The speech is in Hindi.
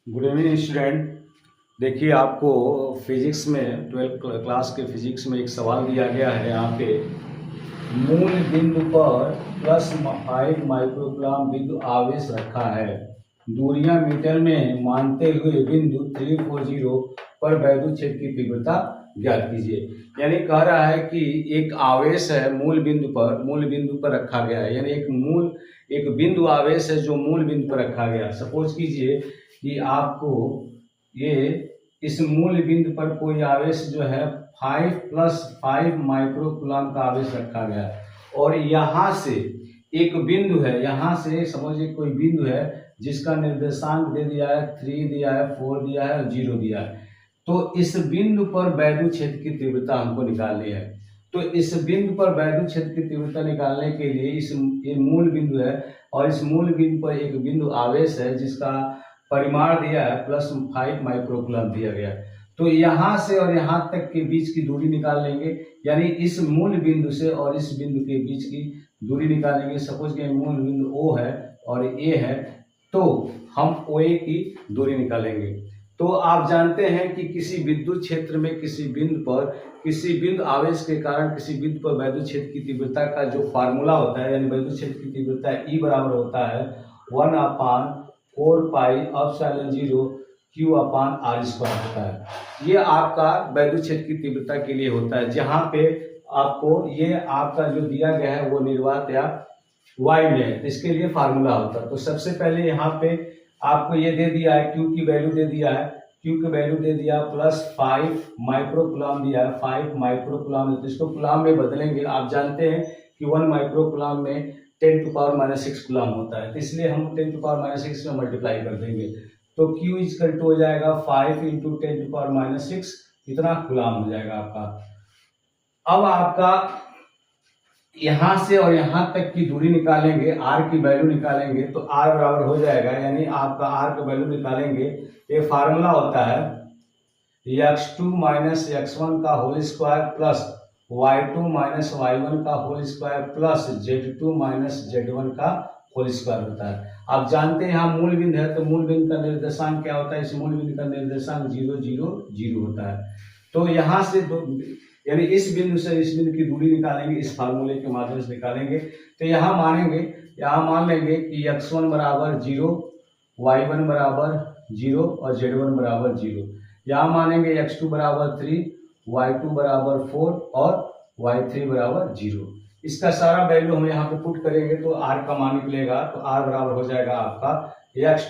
Good evening student. देखिए, आपको फिजिक्स में 12th क्लास के फिजिक्स में एक सवाल दिया गया है। यहाँ पे मूल बिंदु पर +5 माइक्रोकूलम बिंदु आवेश रखा है। दूरियां मीटर में मानते हुए बिंदु 340 पर वैद्युत क्षेत्र की तीव्रता ज्ञात कीजिए। यानी कह रहा है कि एक आवेश है मूल बिंदु पर रखा गया है। यानी एक बिंदु आवेश है जो मूल बिंदु पर रखा गया। सपोज कीजिए कि आपको ये इस मूल बिंदु पर कोई आवेश जो है 5 + 5 माइक्रोकूलम का आवेश रखा गया है। और यहाँ से एक बिंदु है, यहाँ से समझिए कोई बिंदु है जिसका निर्देशांक दे दिया है 3 दिया है, 4 दिया है और 0 दिया है। तो इस बिंदु पर वैद्युत क्षेत्र की तीव्रता हमको निकालनी है। तो इस बिंदु पर वैद्युत क्षेत्र की तीव्रता निकालने के लिए ये मूल बिंदु है और इस मूल बिंदु पर एक बिंदु आवेश है जिसका परिमाण दिया है +5 माइक्रोकूलम दिया गया है। तो यहाँ से और यहाँ तक के बीच की दूरी निकाल लेंगे। यानी इस मूल बिंदु से और इस बिंदु के बीच की दूरी निकालेंगे। सपोज कि मूल बिंदु O है और A है, तो हम OA की दूरी निकालेंगे। तो आप जानते हैं कि किसी विद्युत क्षेत्र में किसी बिंदु आवेश के कारण किसी बिंदु पर वैद्युत क्षेत्र की तीव्रता का जो फार्मूला होता है, यानी वैद्युत क्षेत्र की तीव्रता E बराबर होता है 1/4πε0 Q/r² होता है। ये आपका वैद्युत क्षेत्र की तीव्रता के लिए होता है, जहाँ पे आपको ये आपका जो दिया गया है वो निर्वात या y में है। इसके लिए फार्मूला होता है। तो सबसे पहले यहाँ पे आपको ये दे दिया है, Q की वैल्यू दे दिया है, Q की वैल्यू दे दिया +5 माइक्रोकूलम दिया है, 5 माइक्रोकूलम। तो इसको कूलम में बदलेंगे। आप जानते हैं कि 1 माइक्रोकूलम में 10⁻⁻6 कूलम होता है, तो इसलिए हम 10⁻⁻6 में मल्टीप्लाई कर देंगे। तो Q इक्वल टू हो जाएगा 5 × 10⁻⁻6, इतना कूलम हो जाएगा आपका। अब आपका यहाँ से और यहाँ तक की दूरी निकालेंगे, R की वैल्यू निकालेंगे, तो R बराबर हो जाएगा, यानी आपका R का वैल्यू निकालेंगे। ये फार्मूला होता है x2 - x1 का whole square plus y2 - y1 का whole square plus z2 - z1 का होल स्क्वायर होता है। आप जानते हैं यहाँ मूल बिंदु है, तो मूल बिंदु का निर्देशांक क्या होता है? इस मूल बिंदु का निर्देशांक 0 0 0 होता है। तो यहाँ से यानी इस बिंदु से इस बिंदु की दूरी निकालेंगे, इस फार्मूले के माध्यम से निकालेंगे। तो यहाँ मान लेंगे कि x1 बराबर 0, y1 बराबर 0 और z1 बराबर 0। यहाँ मानेंगे x2 बराबर 3, y2 बराबर 4 और y3 बराबर 0। इसका सारा वैल्यू हम यहाँ पे पुट करेंगे तो R का मान निकलेगा। तो R बराबर हो जाएगा आपका x